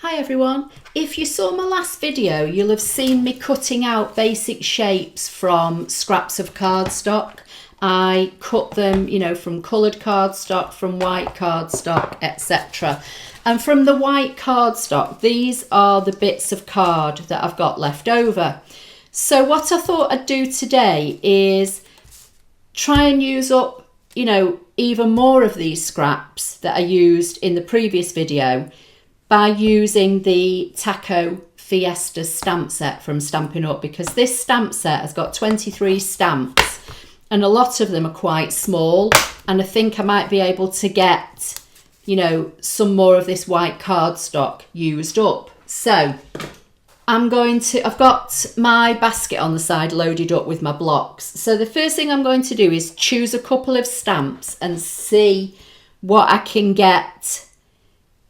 Hi everyone, if you saw my last video you'll have seen me cutting out basic shapes from scraps of cardstock. I cut them, from coloured cardstock, from white cardstock, etc. And from the white cardstock, these are the bits of card that I've got left over. So what I thought I'd do today is try and use up, even more of these scraps that I used in the previous video by using the Taco Fiesta stamp set from Stampin' Up, because this stamp set has got 23 stamps and a lot of them are quite small, and I think I might be able to get, some more of this white cardstock used up. So I've got my basket on the side loaded up with my blocks. So the first thing I'm going to do is choose a couple of stamps and see what I can get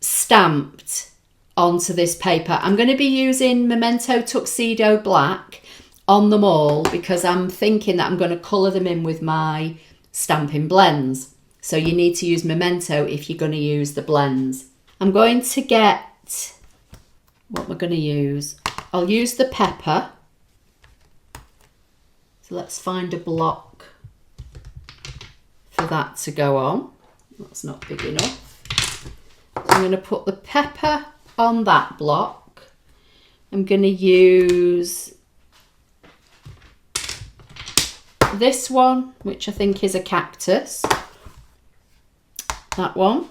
stamped onto this paper. I'm going to be using Memento Tuxedo Black on them all because I'm thinking that I'm going to colour them in with my Stampin' blends. So you need to use Memento if you're going to use the blends. I'm going to get, what am I going to use? I'll use the pepper. So let's find a block for that to go on. That's not big enough. I'm going to put the pepper on that block. I'm going to use this one, which I think is a cactus. That one.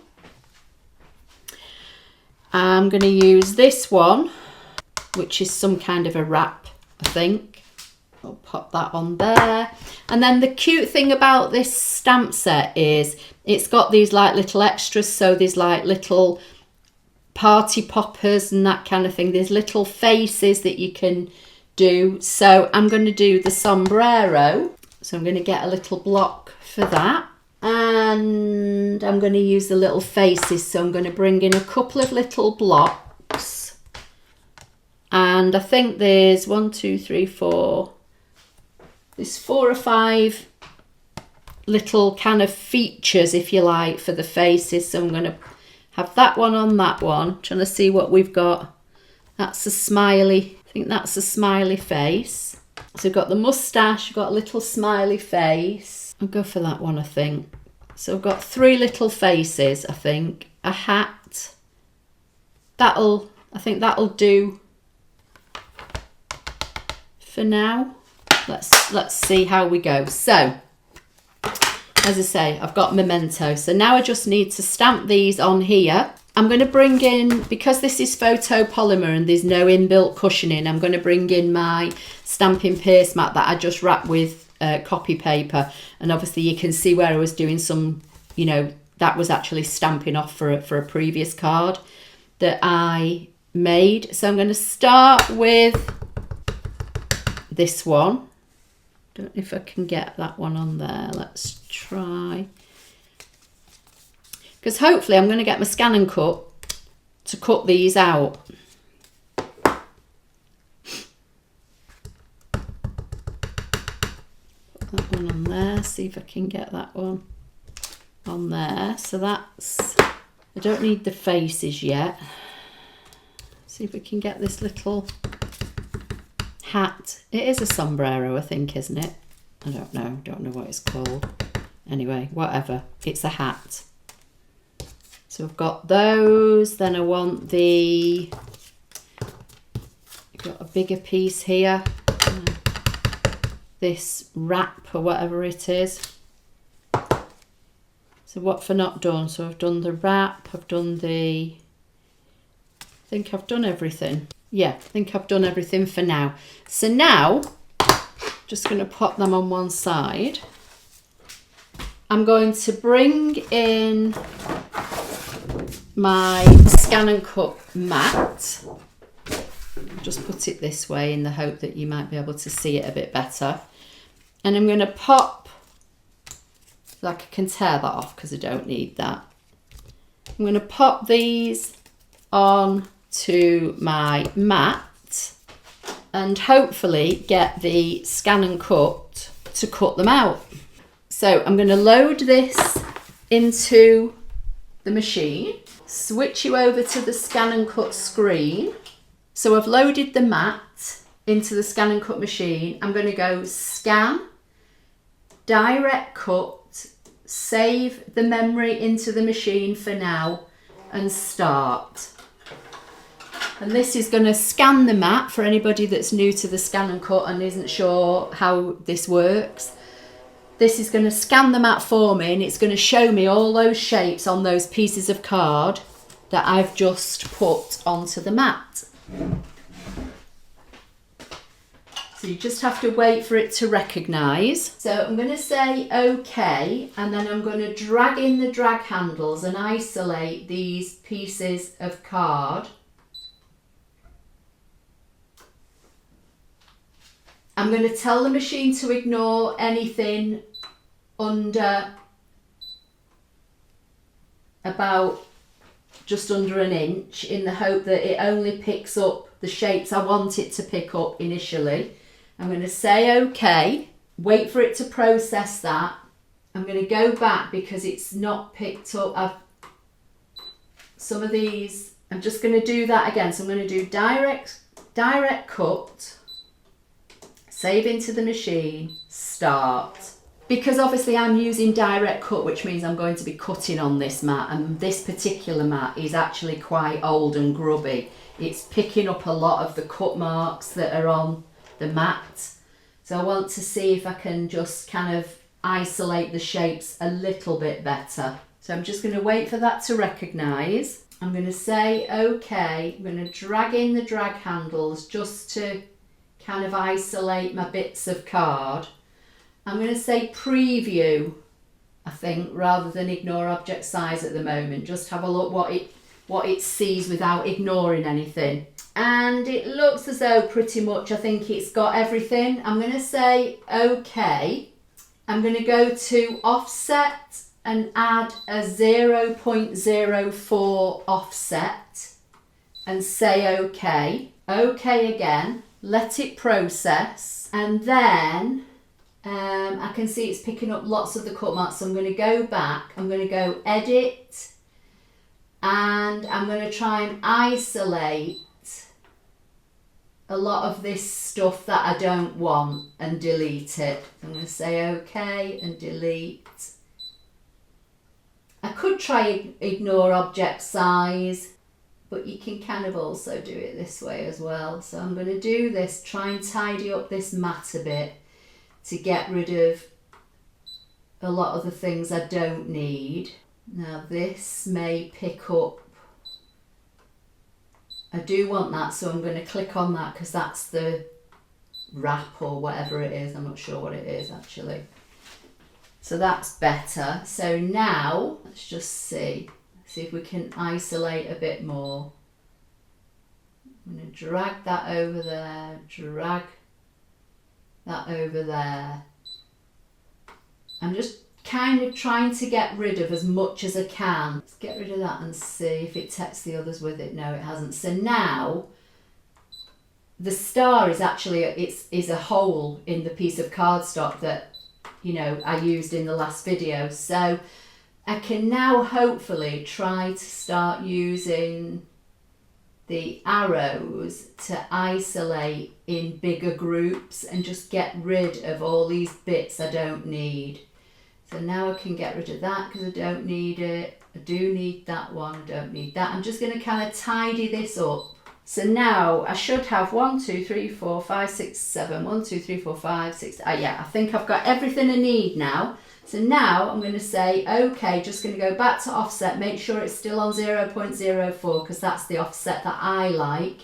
I'm going to use this one, which is some kind of a wrap, I think. I'll pop that on there. And then the cute thing about this stamp set is it's got these like little extras. So there's like little party poppers and that kind of thing. There's little faces that you can do. So I'm going to do the sombrero. So I'm going to get a little block for that. And I'm going to use the little faces. So I'm going to bring in a couple of little blocks. And I think there's 4 or 5 little kind of features, if you like, for the faces. So I'm going to have that one on that one. Trying to see what we've got. That's a smiley. I think that's a smiley face. So we've got the moustache, we've got a little smiley face. I'll go for that one, I think. So I've got 3 little faces, I think. A hat. I think that'll do for now. Let's see how we go. So, as I say, I've got Memento. So now I just need to stamp these on here. I'm going to bring in, because this is photopolymer and there's no inbuilt cushioning, I'm going to bring in my Stampin' paste mat that I just wrapped with copy paper. And obviously you can see where I was doing some, that was actually stamping off for a previous card that I made. So I'm going to start with this one. Don't know if I can get that one on there. Let's try. Because hopefully I'm going to get my ScanNCut to cut these out. Put that one on there. See if I can get that one on there. So that's, I don't need the faces yet. See if we can get this little hat. It is a sombrero, I think, isn't it? I don't know what it's called. Anyway, whatever, it's a hat. So I've got those. Then I want I've got a bigger piece here, this wrap or whatever it is. So what have I not done? So I've done the wrap, I think I've done everything. Yeah, I think I've done everything for now. So now, just going to pop them on one side. I'm going to bring in my ScanNCut mat. Just put it this way in the hope that you might be able to see it a bit better. And I'm going to pop, like I can tear that off because I don't need that. I'm going to pop these on to my mat and hopefully get the ScanNCut to cut them out. So I'm going to load this into the machine, switch you over to the ScanNCut screen. So I've loaded the mat into the ScanNCut machine. I'm going to go scan, direct cut, save the memory into the machine for now, and start. And this is going to scan the mat for anybody that's new to the ScanNCut and isn't sure how this works. This is going to scan the mat for me, and it's going to show me all those shapes on those pieces of card that I've just put onto the mat. So you just have to wait for it to recognise. So I'm going to say OK, and then I'm going to drag in the drag handles and isolate these pieces of card. I'm going to tell the machine to ignore anything under about just under an inch, in the hope that it only picks up the shapes I want it to pick up initially. I'm going to say OK, wait for it to process that. I'm going to go back because it's not picked up. Some of these, I'm just going to do that again. So I'm going to do direct cut, save into the machine, start. Because obviously I'm using direct cut, which means I'm going to be cutting on this mat, and this particular mat is actually quite old and grubby. It's picking up a lot of the cut marks that are on the mat. So I want to see if I can just kind of isolate the shapes a little bit better. So I'm just going to wait for that to recognise. I'm going to say OK. I'm going to drag in the drag handles just to kind of isolate my bits of card. I'm going to say preview, I think, rather than ignore object size at the moment. Just have a look what it sees without ignoring anything. And it looks as though pretty much I think it's got everything. I'm going to say OK. I'm going to go to offset and add a 0.04 offset and say OK. OK again. Let it process, and then I can see it's picking up lots of the cut marks. So I'm going to go back, I'm going to go edit, and I'm going to try and isolate a lot of this stuff that I don't want and delete it. I'm going to say OK and delete. I could try ignore object size, but you can kind of also do it this way as well. So I'm going to do this, try and tidy up this mat a bit to get rid of a lot of the things I don't need. Now this may pick up, I do want that, so I'm going to click on that because that's the wrap or whatever it is. I'm not sure what it is actually. So that's better. So now let's just see if we can isolate a bit more. I'm going to drag that over there, drag that over there. I'm just kind of trying to get rid of as much as I can. Let's get rid of that and see if it takes the others with it. No, it hasn't. So now the star is actually, is a hole in the piece of cardstock that, you know, I used in the last video. So I can now hopefully try to start using the arrows to isolate in bigger groups and just get rid of all these bits I don't need. So now I can get rid of that because I don't need it. I do need that one, I don't need that. I'm just going to kind of tidy this up. So now I should have 1, 2, 3, 4, 5, 6, 7. 1, 2, 3, 4, 5, 6. Yeah, I think I've got everything I need now. So now I'm going to say, OK, just going to go back to offset, make sure it's still on 0.04 because that's the offset that I like.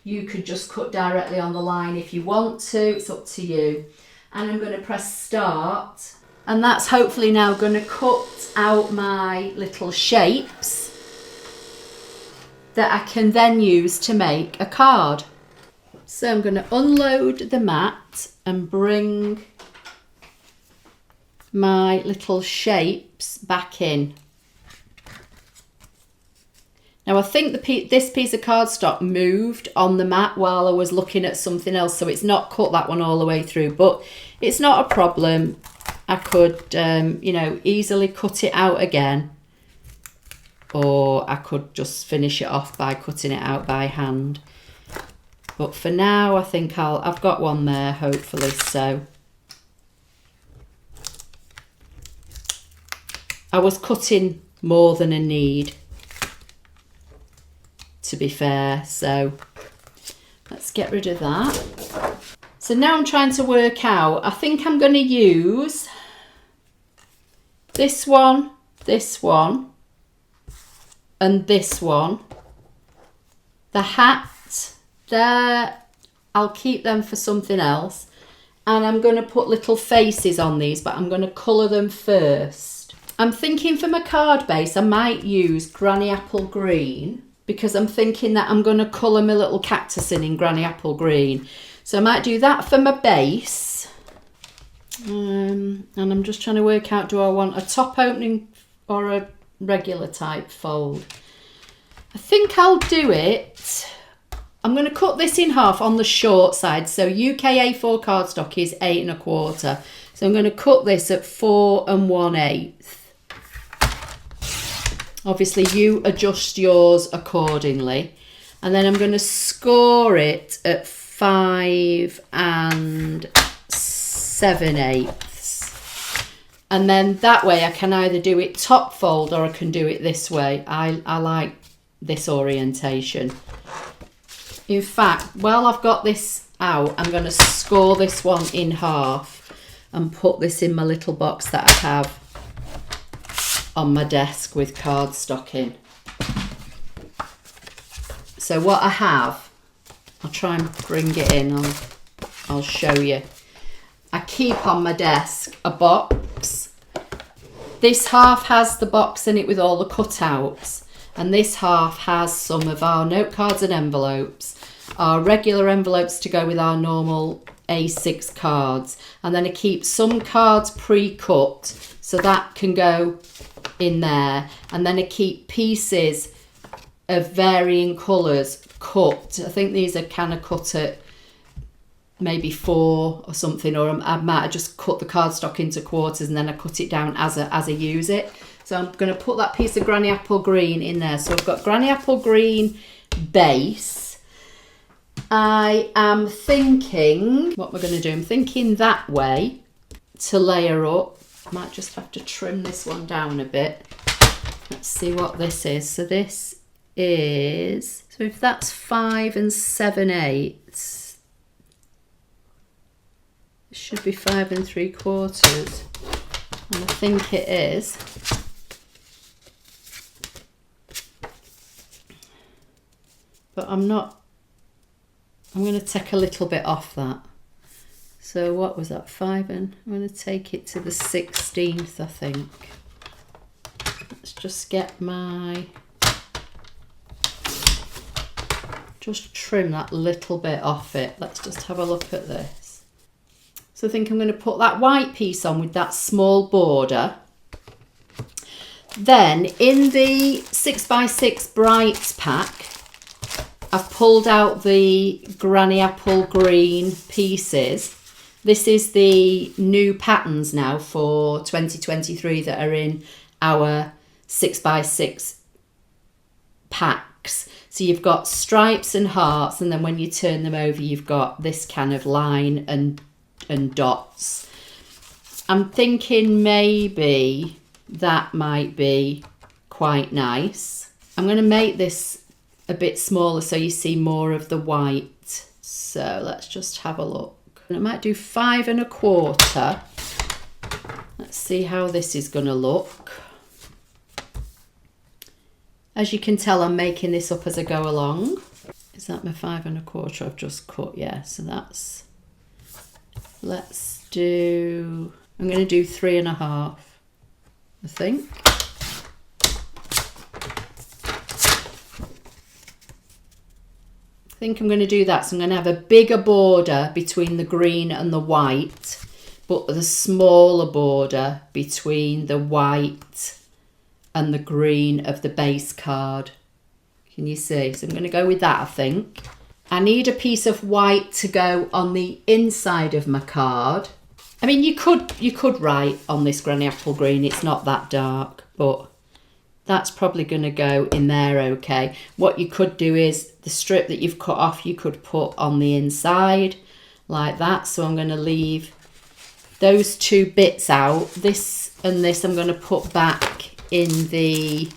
You could just cut directly on the line if you want to, it's up to you. And I'm going to press start. And that's hopefully now going to cut out my little shapes that I can then use to make a card. So I'm going to unload the mat and bring my little shapes back in. Now I think this piece of cardstock moved on the mat while I was looking at something else, so it's not cut that one all the way through, but it's not a problem. I could, you know, easily cut it out again. or I could just finish it off by cutting it out by hand. But for now, I think I've got one there, hopefully, so. I was cutting more than a need, to be fair, so let's get rid of that. So now I'm trying to work out, I think I'm going to use this one, and this one. The hat there, I'll keep them for something else. And I'm going to put little faces on these, but I'm going to colour them first. I'm thinking for my card base, I might use Granny Apple Green, because I'm thinking that I'm going to colour my little cactus in Granny Apple Green. So I might do that for my base. And I'm just trying to work out, do I want a top opening or a regular type fold? I think I'll do it. I'm going to cut this in half on the short side. So UK A4 cardstock is 8 1/4. So I'm going to cut this at 4 1/8. Obviously you adjust yours accordingly. And then I'm going to score it at 5 7/8. And then that way I can either do it top fold or I can do it this way. I like this orientation. In fact, while I've got this out, I'm going to score this one in half and put this in my little box that I have on my desk with cardstock in. So what I have, I'll try and bring it in, I'll show you. I keep on my desk a box. This half has the box in it with all the cutouts, and this half has some of our note cards and envelopes, our regular envelopes to go with our normal A6 cards, and then I keep some cards pre-cut so that can go in there, and then I keep pieces of varying colours cut. I think these are kind of cut at maybe 4 or something, or I might have just cut the cardstock into quarters and then I cut it down as I use it. So I'm going to put that piece of Granny Apple Green in there. So I've got Granny Apple Green base. I am thinking, what we're going to do, I'm thinking that way to layer up. I might just have to trim this one down a bit. Let's see what this is. So this is, so if that's 5 7/8, it should be 5 3/4. And I think it is. But I'm going to take a little bit off that. So what was that, 5 and, I'm going to take it to the 16th, I think. Let's just get just trim that little bit off it. Let's just have a look at this. So I think I'm going to put that white piece on with that small border. Then in the 6x6 Brights pack, I've pulled out the Granny Apple Green pieces. This is the new patterns now for 2023 that are in our 6x6 packs. So you've got stripes and hearts, and then when you turn them over, you've got this kind of line and dots. I'm thinking maybe that might be quite nice. I'm going to make this a bit smaller so you see more of the white. So let's just have a look. I might do 5 1/4. Let's see how this is going to look. As you can tell, I'm making this up as I go along. Is that my 5 1/4 I've just cut? Yeah, so that's, let's do, I'm going to do 3 1/2, I think. I think I'm going to do that. So I'm going to have a bigger border between the green and the white, but the smaller border between the white and the green of the base card. Can you see? So I'm going to go with that, I think. I need a piece of white to go on the inside of my card. I mean, you could write on this Granny Apple Green, it's not that dark, but That's probably going to go in there okay. What you could do is the strip that you've cut off, you could put on the inside like that. So I'm going to leave those two bits out. This and this I'm going to put back in the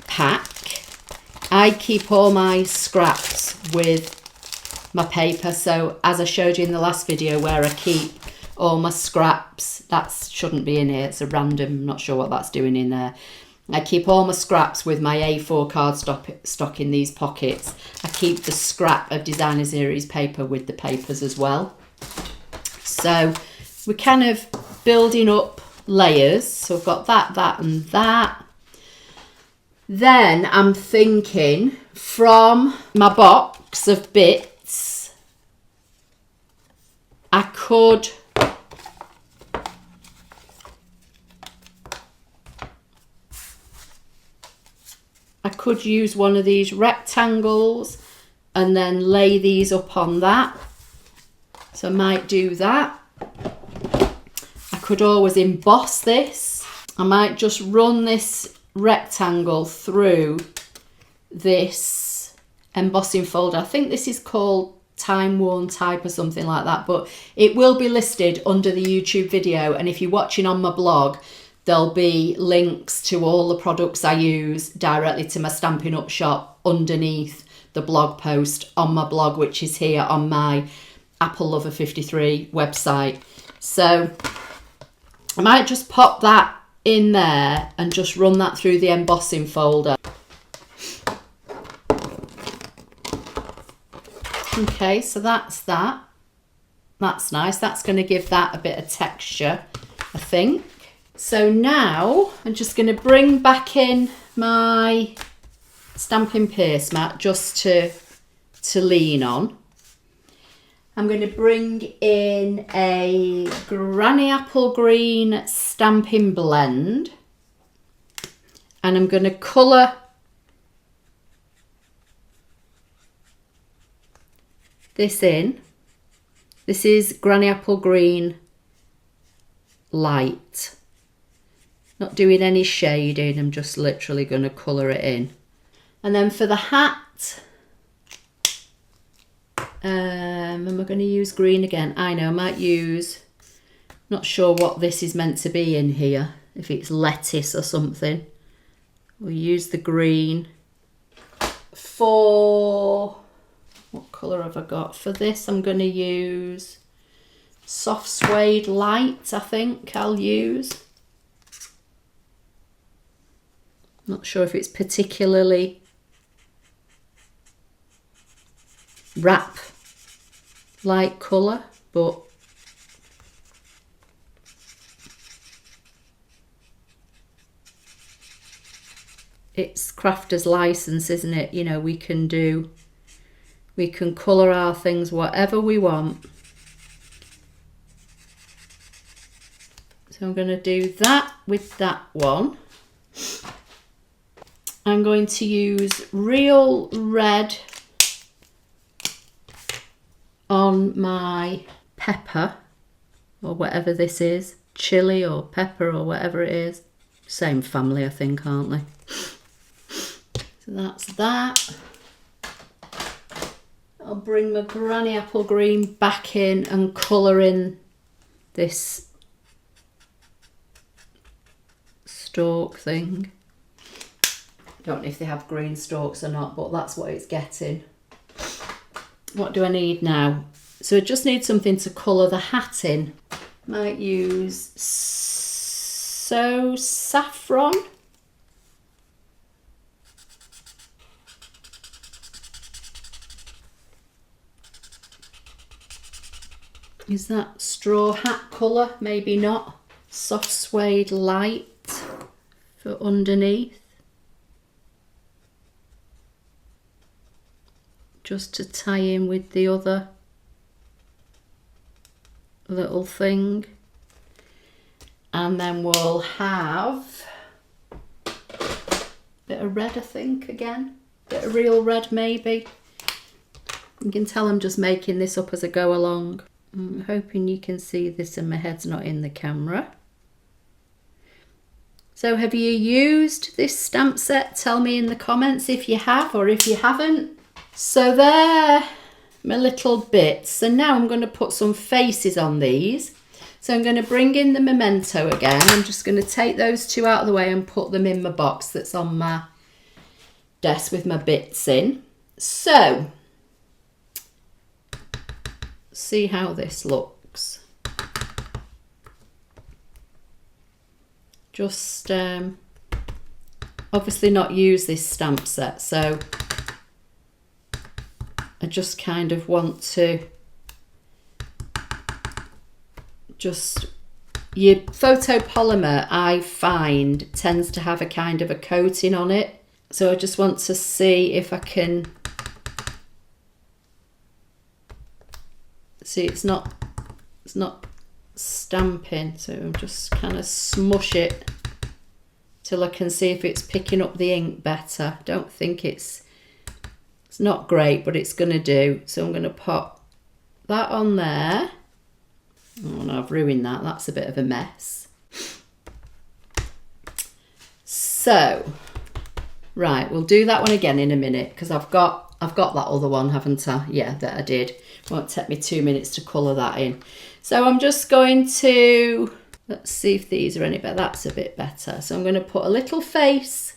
pack. I keep all my scraps with my paper. So as I showed you in the last video where I keep all my scraps, that shouldn't be in here, it's a random, I'm not sure what that's doing in there. I keep all my scraps with my A4 cardstock in these pockets. I keep the scrap of Designer Series paper with the papers as well. So we're kind of building up layers. So I've got that, that and that. Then I'm thinking from my box of bits, I could use one of these rectangles and then lay these up on that. So I might do that. I could always emboss this. I might just run this rectangle through this embossing folder. I think this is called Time Worn Type or something like that, but it will be listed under the YouTube video, and if you're watching on my blog, there'll be links to all the products I use directly to my Stampin' Up shop underneath the blog post on my blog, which is here on my Apple Lover 53 website. So I might just pop that in there and just run that through the embossing folder. Okay, so that's that. That's nice. That's going to give that a bit of texture, I think. So now I'm just going to bring back in my Stampin' Paste mat just to lean on. I'm going to bring in a Granny Apple Green Stampin' Blend, and I'm going to colour this in. This is Granny Apple Green Light. Not doing any shading, I'm just literally going to colour it in. And then for the hat, am I going to use green again? I know, I might use, not sure what this is meant to be in here, if it's lettuce or something. We'll use the green. For, what colour have I got? For this I'm going to use Soft Suede Light, I think I'll use. Not sure if it's particularly wrap like colour, but it's crafter's license, isn't it? You know, we can colour our things whatever we want. So I'm going to do that with that one. I'm going to use Real Red on my pepper, or whatever this is, chili or pepper or whatever it is. Same family, I think, aren't they? So that's that. I'll bring my Granny Apple Green back in and colour in this stalk thing. Don't know if they have green stalks or not, but that's what it's getting. What do I need now? So I just need something to colour the hat in. Might use So Saffron. Is that straw hat colour? Maybe not. Soft Suede Light for underneath. Just to tie in with the other little thing. And then we'll have a bit of red, I think, again. Bit of Real Red, maybe. You can tell I'm just making this up as I go along. I'm hoping you can see this and my head's not in the camera. So have you used this stamp set? Tell me in the comments if you have or if you haven't. So there, my little bits. So now I'm going to put some faces on these. So I'm going to bring in the memento again. I'm just going to take those two out of the way and put them in my box that's on my desk with my bits in. So, see how this looks. Just obviously not use this stamp set, so I just kind of want to your photopolymer, I find, tends to have a kind of a coating on it, so I just want to see if I can see it's not stamping, so I'm just kind of smush it till I can see if it's picking up the ink better. Don't think it's not great, but it's going to do. So I'm going to pop that on there. Oh no, I've ruined that. That's a bit of a mess. So, right, we'll do that one again in a minute because I've got that other one, haven't I? Yeah, that I did. Won't take me 2 minutes to colour that in. So I'm just going to, let's see if these are any better. That's a bit better. So I'm going to put a little face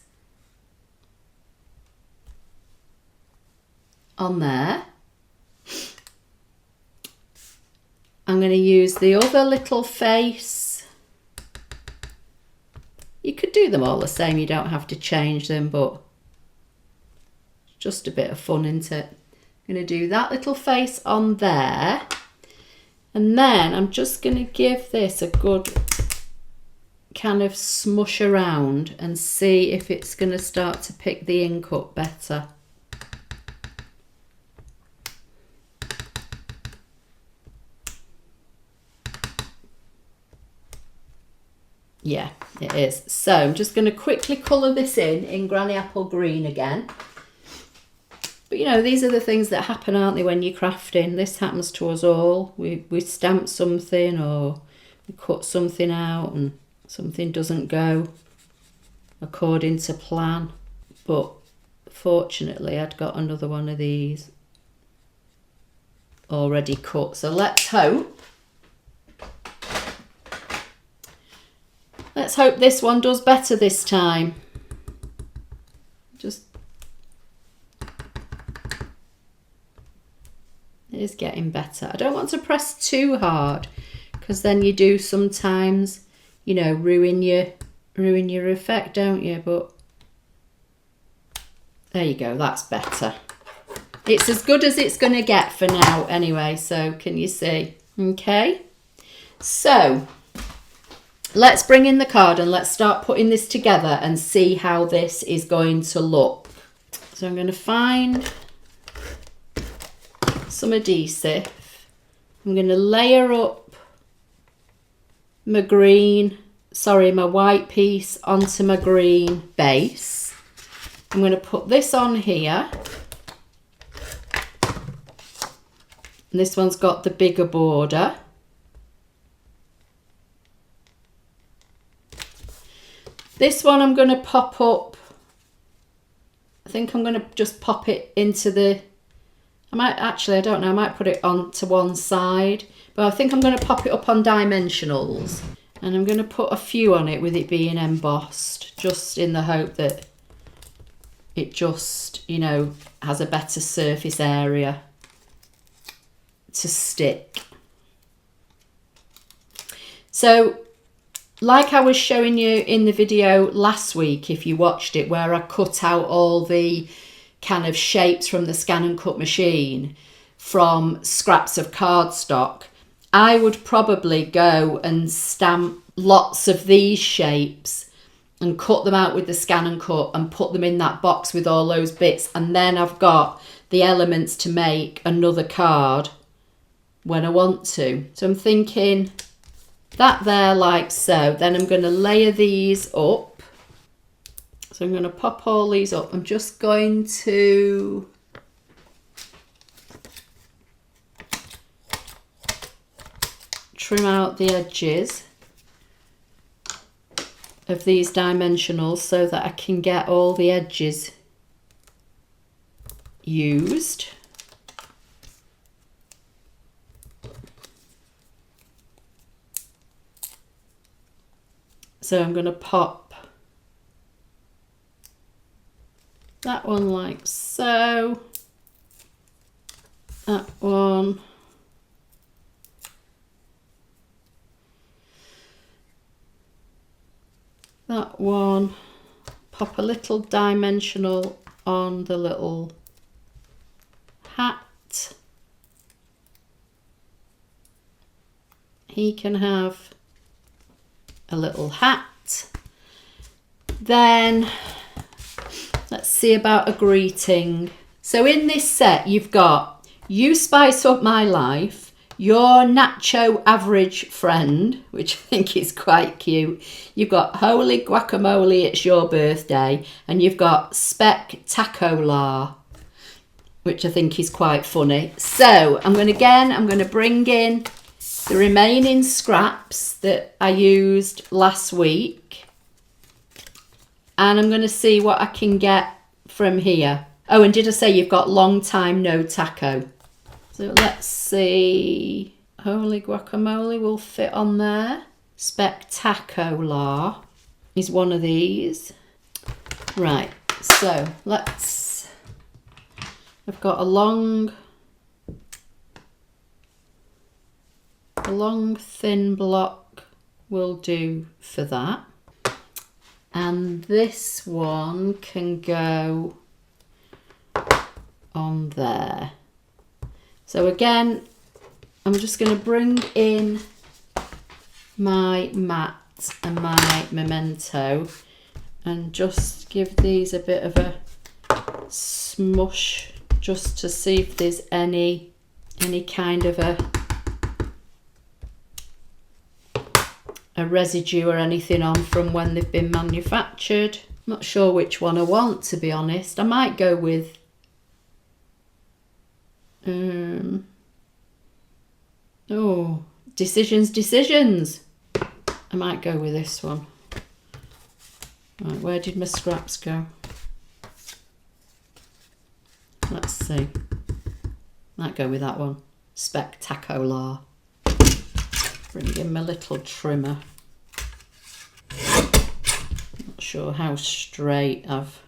on there. I'm going to use the other little face. You could do them all the same. You don't have to change them, but it's just a bit of fun, isn't it? I'm going to do that little face on there. And then I'm just going to give this a good kind of smush around and see if it's going to start to pick the ink up better. Yeah, it is. So I'm just going to quickly colour this in Granny Apple Green again. But you know, these are the things that happen, aren't they, when you're crafting? This happens to us all. We stamp something or we cut something out and something doesn't go according to plan. But fortunately, I'd got another one of these already cut. So let's hope this one does better this time. It is getting better. I don't want to press too hard because then you do sometimes, you know, ruin your effect, don't you? But there you go, that's better. It's as good as it's going to get for now anyway, so can you see? Okay, so let's bring in the card and let's start putting this together and see how this is going to look. So I'm going to find some adhesive. I'm going to layer up my white piece onto my green base. I'm going to put this on here. And this one's got the bigger border. This one I'm going to pop up. I think I'm going to just pop it into the, I don't know, I might put it on to one side, but I think I'm going to pop it up on dimensionals and I'm going to put a few on it with it being embossed, just in the hope that it just, you know, has a better surface area to stick. So like I was showing you in the video last week, if you watched it, where I cut out all the kind of shapes from the ScanNCut machine from scraps of cardstock, I would probably go and stamp lots of these shapes and cut them out with the ScanNCut and put them in that box with all those bits, and then I've got the elements to make another card when I want to. So I'm thinking that there, like so. Then I'm going to layer these up. So I'm going to pop all these up. I'm just going to trim out the edges of these dimensionals so that I can get all the edges used. So I'm going to pop that one like so, that one, that one, pop a little dimensional on the little hat. He can have a little hat. Then let's see about a greeting. So in this set you've got You Spice Up My Life, Your Nacho Average Friend, which I think is quite cute. You've got Holy Guacamole, It's Your Birthday, and you've got Spectacular, which I think is quite funny. So I'm going to bring in the remaining scraps that I used last week, and I'm going to see what I can get from here. Oh, and did I say you've got Long Time No Taco? So let's see. Holy Guacamole will fit on there. Spectacular is one of these. Right, so I've got a long thin block will do for that, and this one can go on there. So again, I'm just going to bring in my mat and my memento and just give these a bit of a smush just to see if there's any kind of a residue or anything on from when they've been manufactured. I'm not sure which one I want, to be honest. I might go with decisions. I might go with this one. Right, where did my scraps go? Let's see. Might go with that one. Spectacular. Bring in my little trimmer. Not sure how straight I've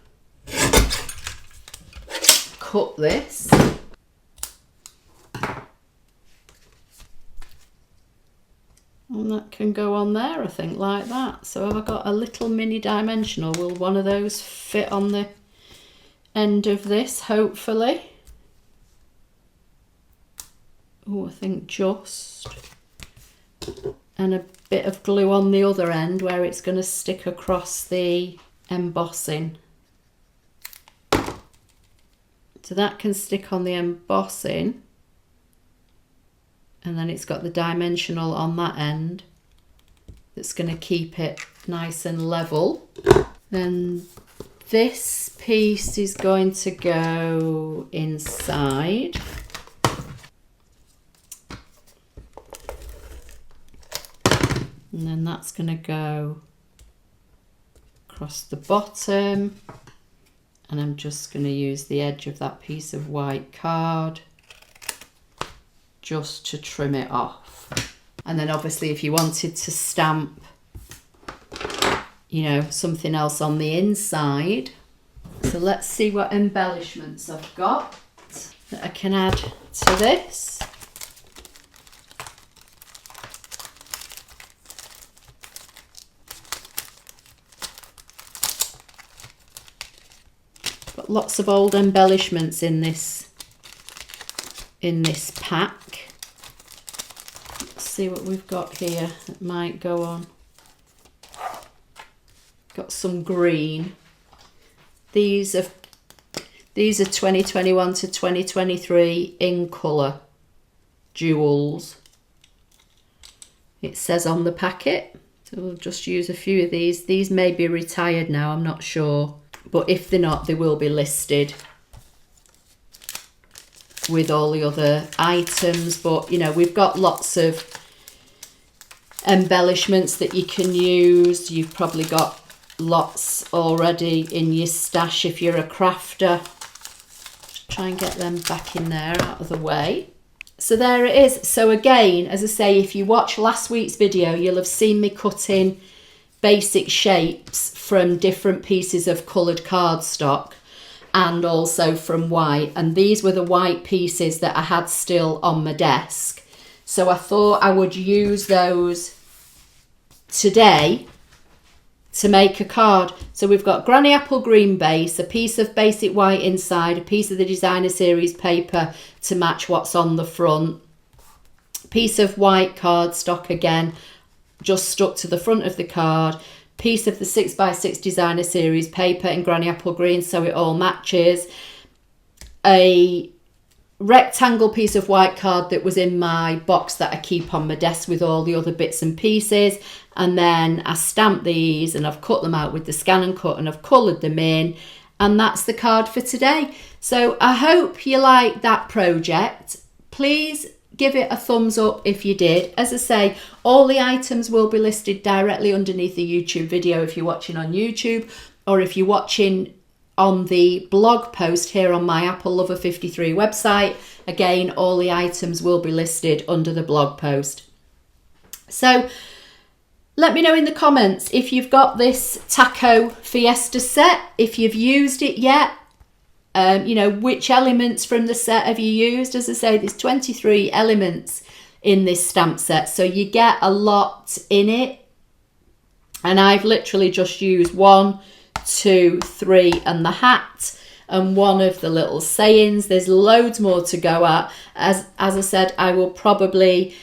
cut this. And that can go on there, I think, like that. So have I got a little mini dimensional? Will one of those fit on the end of this, hopefully? Oh, I think just. And a bit of glue on the other end where it's going to stick across the embossing. So that can stick on the embossing. And then it's got the dimensional on that end that's going to keep it nice and level. Then this piece is going to go inside. And then that's going to go across the bottom. And I'm just going to use the edge of that piece of white card just to trim it off. And then obviously if you wanted to stamp, you know, something else on the inside. So let's see what embellishments I've got that I can add to this. Got lots of old embellishments in this pack. Let's see what we've got here that might go on. Got some green. These are 2021 to 2023 in colour jewels. It says on the packet. So we'll just use a few of these. These may be retired now, I'm not sure. But if they're not, they will be listed with all the other items. But, you know, we've got lots of embellishments that you can use. You've probably got lots already in your stash if you're a crafter. Just try and get them back in there out of the way. So there it is. So again, as I say, if you watch last week's video, you'll have seen me cutting basic shapes from different pieces of coloured cardstock and also from white. And these were the white pieces that I had still on my desk. So I thought I would use those today to make a card. So we've got granny apple green base, a piece of basic white inside, a piece of the designer series paper to match what's on the front, piece of white cardstock again, just stuck to the front of the card, piece of the 6x6 designer series paper in granny apple green so it all matches, a rectangle piece of white card that was in my box that I keep on my desk with all the other bits and pieces, and then I stamped these and I've cut them out with the ScanNCut and I've coloured them in, and that's the card for today. So I hope you like that project. Please give it a thumbs up if you did. As I say, all the items will be listed directly underneath the YouTube video if you're watching on YouTube, or if you're watching on the blog post here on my Apple Lover 53 website. Again, all the items will be listed under the blog post. So let me know in the comments if you've got this Taco Fiesta set, if you've used it yet. You know, which elements from the set have you used? As I say, there's 23 elements in this stamp set, so you get a lot in it. And I've literally just used 1, 2, 3 and the hat and one of the little sayings. There's loads more to go at. As I said, I will probably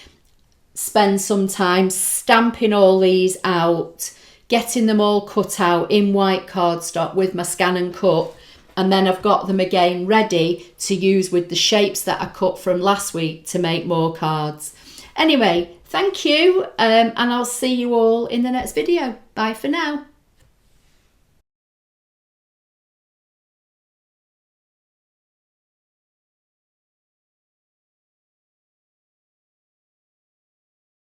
spend some time stamping all these out, getting them all cut out in white cardstock with my ScanNCut. And then I've got them again ready to use with the shapes that I cut from last week to make more cards. Anyway, thank you, and I'll see you all in the next video. Bye for now.